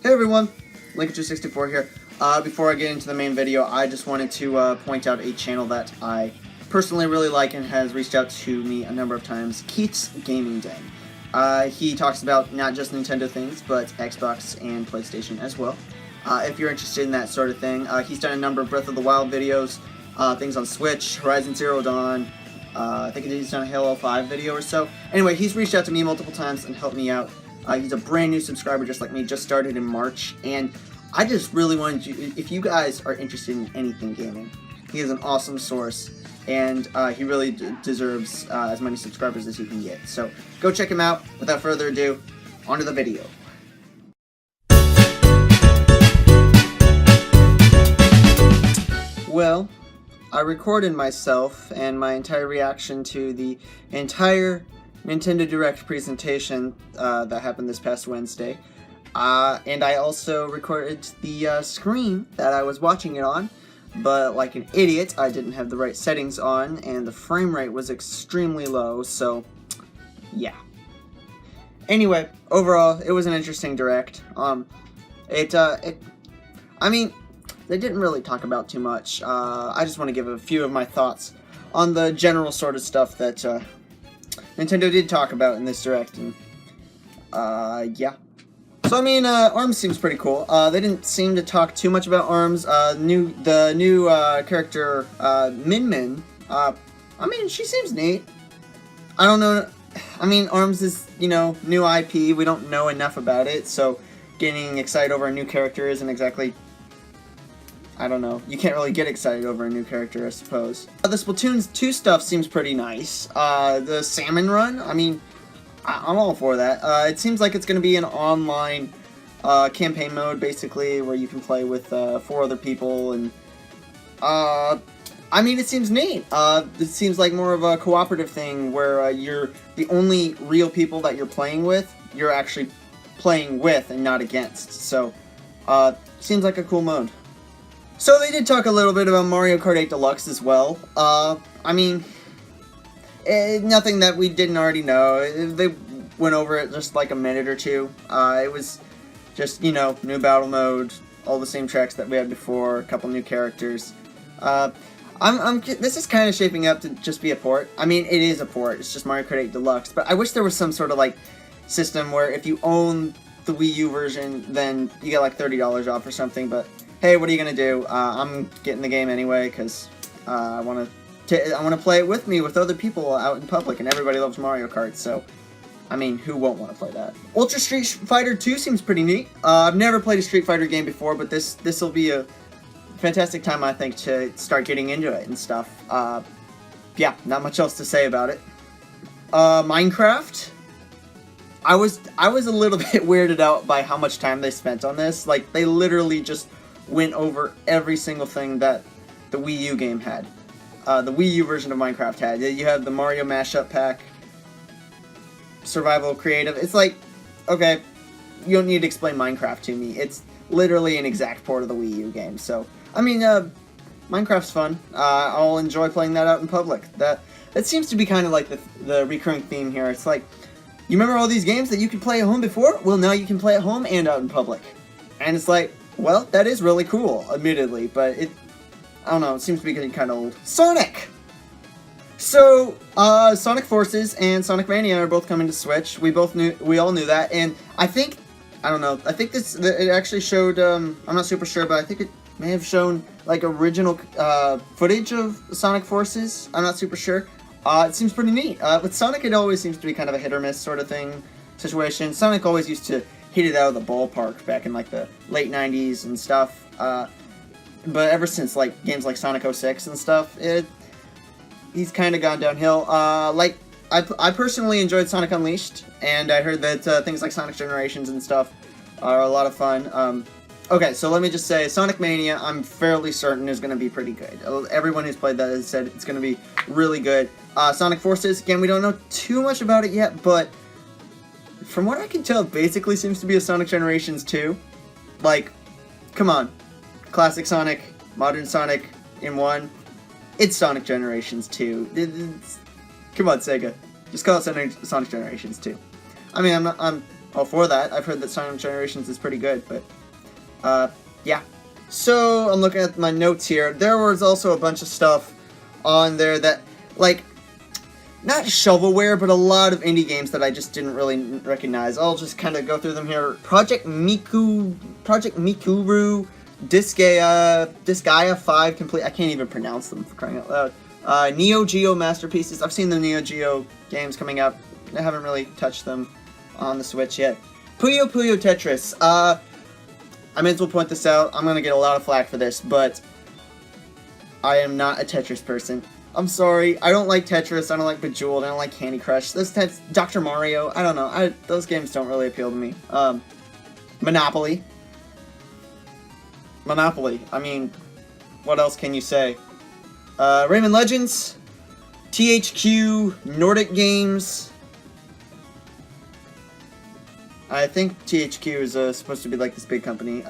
Hey everyone, Lincoln264 here. Before I get into the main video, I just wanted to point out a channel that I personally really like and has reached out to me a number of times, Keith's Gaming Den. He talks about not just Nintendo things, but Xbox and PlayStation as well. If you're interested in that sort of thing, he's done a number of Breath of the Wild videos, things on Switch, Horizon Zero Dawn, I think he's done a Halo 5 video or so. Anyway, he's reached out to me multiple times and helped me out. He's a brand new subscriber just like me, just started in March, and I just really wanted you, if you guys are interested in anything gaming, he is an awesome source, and he really deserves as many subscribers as he can get. So go check him out. Without further ado, on to the video. Well, I recorded myself and my entire reaction to the entire Nintendo Direct presentation that happened this past Wednesday. And I also recorded the screen that I was watching it on, but like an idiot, I didn't have the right settings on, and the frame rate was extremely low, so yeah. Anyway, overall, it was an interesting Direct. I mean, they didn't really talk about too much. I just want to give a few of my thoughts on the general sort of stuff that Nintendo did talk about in this Direct, and yeah. So I mean, ARMS seems pretty cool. They didn't seem to talk too much about ARMS. The new character, Min Min. I mean, she seems neat. I don't know. I mean, ARMS is, you know, new IP. We don't know enough about it, so getting excited over a new character isn't exactly, I don't know. You can't really get excited over a new character, I suppose. The Splatoon 2 stuff seems pretty nice. The Salmon Run, I mean, I'm all for that. It seems like it's going to be an online campaign mode, basically, where you can play with 4 other people, and I mean, it seems neat. It seems like more of a cooperative thing, where you're the only real people that you're playing with, you're actually playing with and not against. So, seems like a cool mode. So they did talk a little bit about Mario Kart 8 Deluxe as well. I mean, nothing that we didn't already know. They went over it just like a minute or two. It was just, you know, new battle mode, all the same tracks that we had before, a couple new characters. This is kind of shaping up to just be a port. I mean, it is a port. It's just Mario Kart 8 Deluxe. But I wish there was some sort of like system where if you own the Wii U version, then you get like $30 off or something. But hey, what are you gonna do? I'm getting the game anyway because I want to play it with me with other people out in public, and everybody loves Mario Kart. So, I mean, who won't want to play that? Ultra Street Fighter 2 seems pretty neat. I've never played a Street Fighter game before, but this will be a fantastic time, I think, to start getting into it and stuff. Yeah, not much else to say about it. Minecraft. I was a little bit weirded out by how much time they spent on this. Like, they literally just went over every single thing that the Wii U game had. The Wii U version of Minecraft had. You have the Mario Mashup Pack, Survival Creative. It's like, okay, you don't need to explain Minecraft to me. It's literally an exact port of the Wii U game. So, I mean, Minecraft's fun. I'll enjoy playing that out in public. That seems to be kind of like the recurring theme here. It's like, you remember all these games that you could play at home before? Well, now you can play at home and out in public. And it's like, well, that is really cool, admittedly, but I don't know, it seems to be getting kind of old. Sonic! So, Sonic Forces and Sonic Mania are both coming to Switch. We all knew that, and I think, I don't know, I think it actually showed, I'm not super sure, but I think it may have shown, like, original, footage of Sonic Forces. I'm not super sure. It seems pretty neat. With Sonic, it always seems to be kind of a hit or miss sort of situation. Sonic always used to hit it out of the ballpark back in like the late 90s and stuff, but ever since like games like Sonic 06 and stuff, he's kind of gone downhill. Like I personally enjoyed Sonic Unleashed, and I heard that things like Sonic Generations and stuff are a lot of fun. Okay, so let me just say, Sonic Mania, I'm fairly certain is going to be pretty good. Everyone who's played that has said it's going to be really good. Sonic Forces, again, we don't know too much about it yet, but from what I can tell, it basically seems to be a Sonic Generations 2. Like, come on. Classic Sonic, modern Sonic in one. It's Sonic Generations 2. Come on, Sega. Just call it Sonic Generations 2. I mean, I'm all for that. I've heard that Sonic Generations is pretty good, but yeah. So I'm looking at my notes here. There was also a bunch of stuff on there that, like, not shovelware, but a lot of indie games that I just didn't really recognize. I'll just kind of go through them here. Project Mikuru, Disgaea 5 complete. I can't even pronounce them, for crying out loud. Neo Geo Masterpieces. I've seen the Neo Geo games coming out. I haven't really touched them on the Switch yet. Puyo Puyo Tetris. I may as well point this out. I'm gonna get a lot of flack for this, but I am not a Tetris person. I'm sorry. I don't like Tetris. I don't like Bejeweled. I don't like Candy Crush. Dr. Mario. I don't know. Those games don't really appeal to me. Monopoly. I mean, what else can you say? Rayman Legends. THQ. Nordic Games. I think THQ is supposed to be like this big company.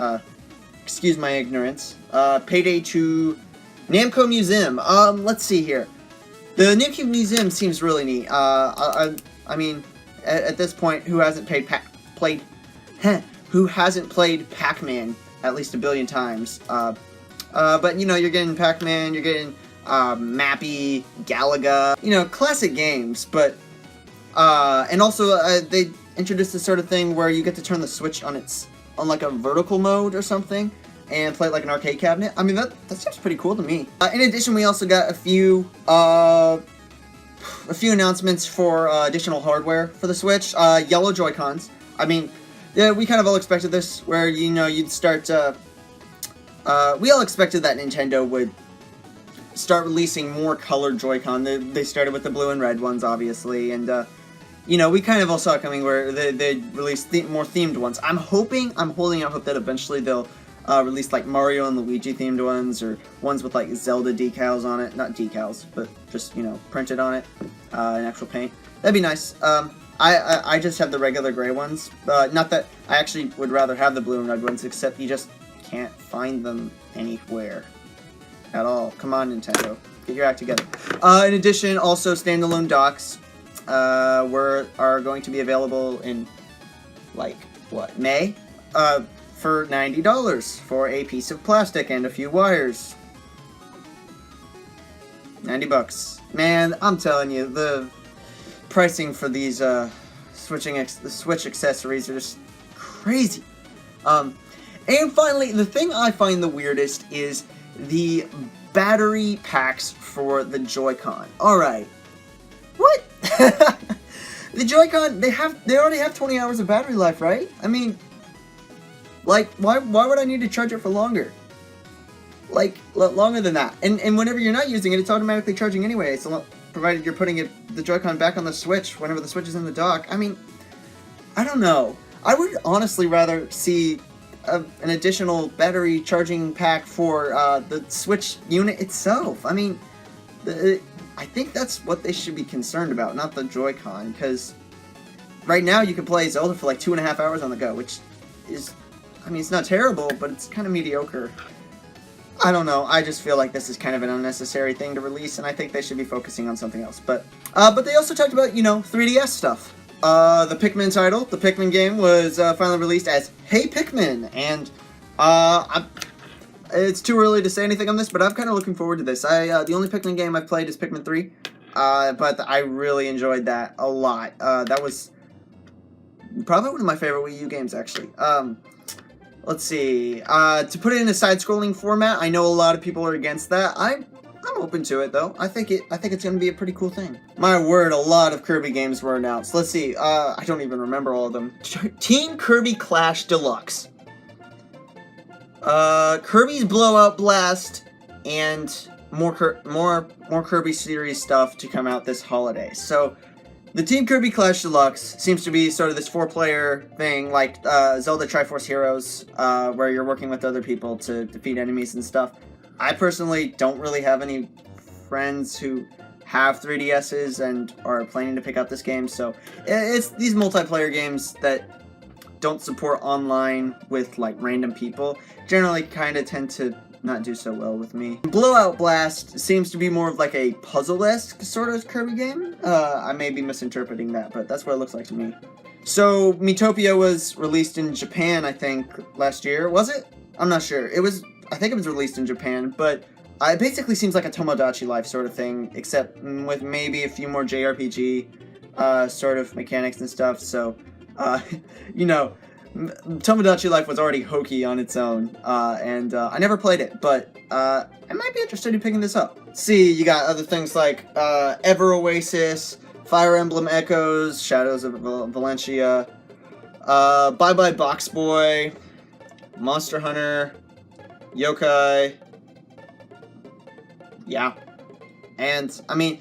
Excuse my ignorance. Payday 2. Namco Museum. Let's see here. The Namco Museum seems really neat. I mean, at this point, who hasn't played Pac-Man at least a billion times? But you know, you're getting Pac-Man, you're getting Mappy, Galaga, you know, classic games. But and also they introduced this sort of thing where you get to turn the Switch on like a vertical mode or something, and play it like an arcade cabinet. I mean, that seems pretty cool to me. In addition, we also got a few announcements for additional hardware for the Switch. Yellow Joy-Cons. I mean, yeah, we kind of all expected this, where, you know, you'd start, we all expected that Nintendo would start releasing more colored Joy-Con. They started with the blue and red ones, obviously, and, you know, we kind of all saw it coming where they released more themed ones. I'm holding out hope that eventually they'll release like Mario and Luigi themed ones, or ones with like Zelda decals on it. Not decals, but just, you know, printed on it in actual paint. That'd be nice. I just have the regular gray ones. Not that I actually would rather have the blue and red ones, except you just can't find them anywhere at all. Come on, Nintendo. Get your act together. In addition, also standalone docks are going to be available in, like, what, May? For $90 for a piece of plastic and a few wires. $90. Man, I'm telling you, the pricing for these Switch accessories are just crazy. And finally, the thing I find the weirdest is the battery packs for the Joy-Con. Alright. What? The Joy-Con, they already have 20 hours of battery life, right? I mean, like, why would I need to charge it for longer? Like, longer than that. And whenever you're not using it, it's automatically charging anyway, so provided you're putting the Joy-Con back on the Switch whenever the Switch is in the dock. I mean, I don't know. I would honestly rather see an additional battery charging pack for the Switch unit itself. I mean, I think that's what they should be concerned about, not the Joy-Con, because right now you can play Zelda for like 2.5 hours on the go, which is, I mean, it's not terrible, but it's kind of mediocre. I don't know, I just feel like this is kind of an unnecessary thing to release, and I think they should be focusing on something else. But they also talked about, you know, 3DS stuff. The Pikmin title, the Pikmin game, was finally released as Hey Pikmin, and it's too early to say anything on this, but I'm kind of looking forward to this. The only Pikmin game I've played is Pikmin 3, but I really enjoyed that a lot. That was probably one of my favorite Wii U games, actually. Let's see. To put it in a side-scrolling format, I know a lot of people are against that. I'm open to it, though. I think it's going to be a pretty cool thing. My word, a lot of Kirby games were announced. Let's see. I don't even remember all of them. Team Kirby Clash Deluxe. Kirby's Blowout Blast, and more Kirby series stuff to come out this holiday. So, the Team Kirby Clash Deluxe seems to be sort of this 4-player thing, like Zelda Triforce Heroes, where you're working with other people to defeat enemies and stuff. I personally don't really have any friends who have 3DSs and are planning to pick up this game, so it's these multiplayer games that don't support online with, like, random people generally kind of tend to not do so well with me. Blowout Blast seems to be more of like a puzzle-esque sort of Kirby game. I may be misinterpreting that, but that's what it looks like to me. So, Meatopia was released in Japan, I think, last year. Was it? I'm not sure. I think it was released in Japan, but it basically seems like a Tomodachi Life sort of thing, except with maybe a few more JRPG sort of mechanics and stuff. So, you know, Tomodachi Life was already hokey on its own, and I never played it, but I might be interested in picking this up. See, you got other things like Ever Oasis, Fire Emblem Echoes, Shadows of Valencia, Bye Bye Box Boy, Monster Hunter, Yokai. Yeah. And, I mean,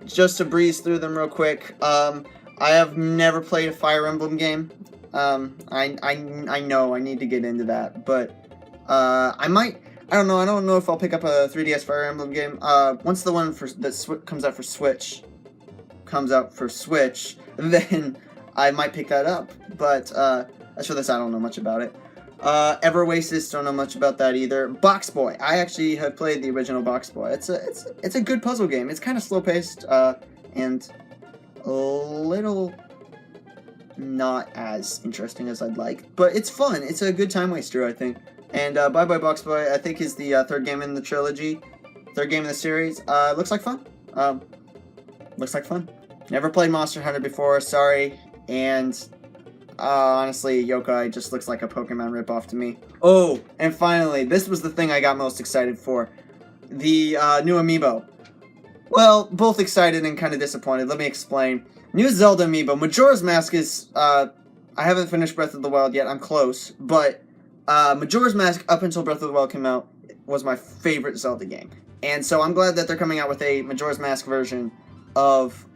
just to breeze through them real quick, I have never played a Fire Emblem game. I know I need to get into that, but I don't know if I'll pick up a 3DS Fire Emblem game. Once the one that comes out for Switch, then I might pick that up. But as for this, I don't know much about it. Ever Oasis, don't know much about that either. Box Boy, I actually have played the original Box Boy. It's a good puzzle game. It's kind of slow paced and a little not as interesting as I'd like, but it's fun. It's a good time waster, I think. And Bye Bye Box Boy, I think, is the third game in the trilogy, third game in the series. Looks like fun. Looks like fun. Never played Monster Hunter before, sorry. And honestly, Yokai just looks like a Pokemon ripoff to me. Oh, and finally, this was the thing I got most excited for. The new amiibo. Well, both excited and kind of disappointed. Let me explain. New Zelda amiibo. Majora's Mask is, I haven't finished Breath of the Wild yet. I'm close. But Majora's Mask, up until Breath of the Wild came out, was my favorite Zelda game. And so I'm glad that they're coming out with a Majora's Mask version of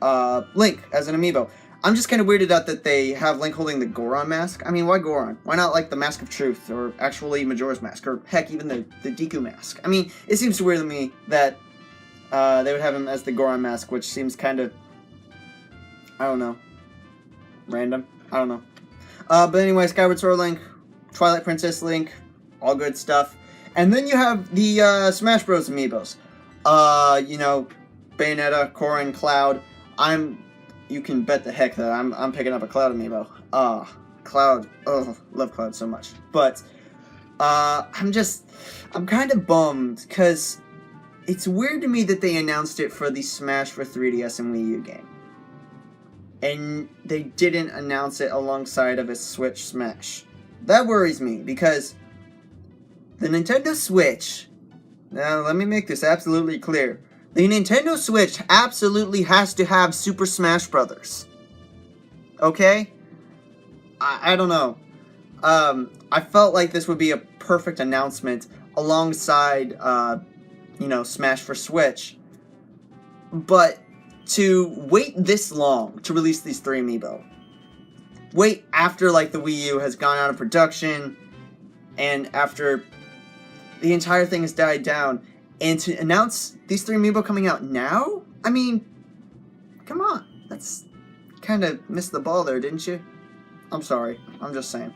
Link as an amiibo. I'm just kind of weirded out that they have Link holding the Goron mask. I mean, why Goron? Why not, like, the Mask of Truth, or actually Majora's Mask, or heck, even the Deku mask? I mean, it seems weird to me that they would have him as the Goron mask, which seems kind of, I don't know, random? I don't know. But anyway, Skyward Sword Link, Twilight Princess Link, all good stuff. And then you have the Smash Bros. Amiibos. You know, Bayonetta, Korra, and Cloud. You can bet the heck that I'm picking up a Cloud amiibo. Cloud. Oh, love Cloud so much. But I'm kind of bummed because it's weird to me that they announced it for the Smash for 3DS and Wii U game, and they didn't announce it alongside of a Switch Smash. That worries me because the Nintendo Switch. Now, let me make this absolutely clear. The Nintendo Switch absolutely has to have Super Smash Brothers. Okay? I don't know. I felt like this would be a perfect announcement alongside, you know, Smash for Switch. But to wait this long to release these three amiibo, wait after, like, the Wii U has gone out of production, and after the entire thing has died down, and to announce these three amiibo coming out now? I mean, come on. That's kind of missed the ball there, didn't you? I'm sorry. I'm just saying.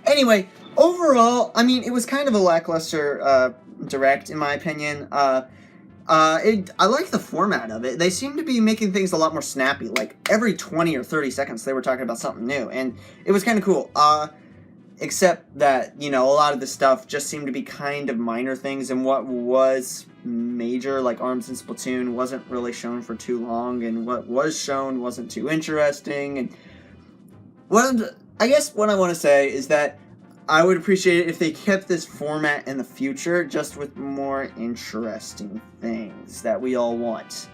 Anyway, overall, I mean, it was kind of a lackluster direct, in my opinion. I like the format of it. They seem to be making things a lot more snappy. Like, every 20 or 30 seconds, they were talking about something new. And it was kind of cool. Except that, you know, a lot of the stuff just seemed to be kind of minor things, and what was major, like Arms and Splatoon, wasn't really shown for too long, and what was shown wasn't too interesting. And I guess what I want to say is that I would appreciate it if they kept this format in the future, just with more interesting things that we all want.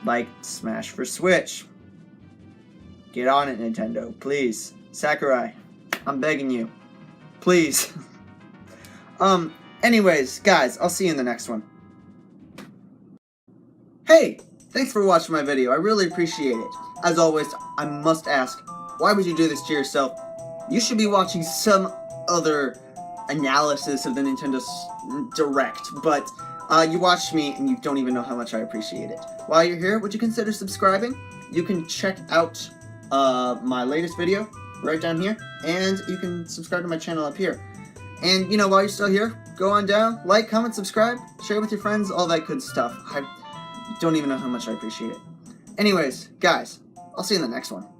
Like Smash for Switch. Get on it, Nintendo, please. Sakurai, I'm begging you. Please. Anyways, guys, I'll see you in the next one. Hey! Thanks for watching my video. I really appreciate it. As always, I must ask, why would you do this to yourself? You should be watching some other analysis of the Nintendo Direct, but you watched me and you don't even know how much I appreciate it. While you're here, would you consider subscribing? You can check out my latest video right down here, and you can subscribe to my channel up here. And, you know, while you're still here, go on down, like, comment, subscribe, share with your friends, all that good stuff. I don't even know how much I appreciate it. Anyways, guys, I'll see you in the next one.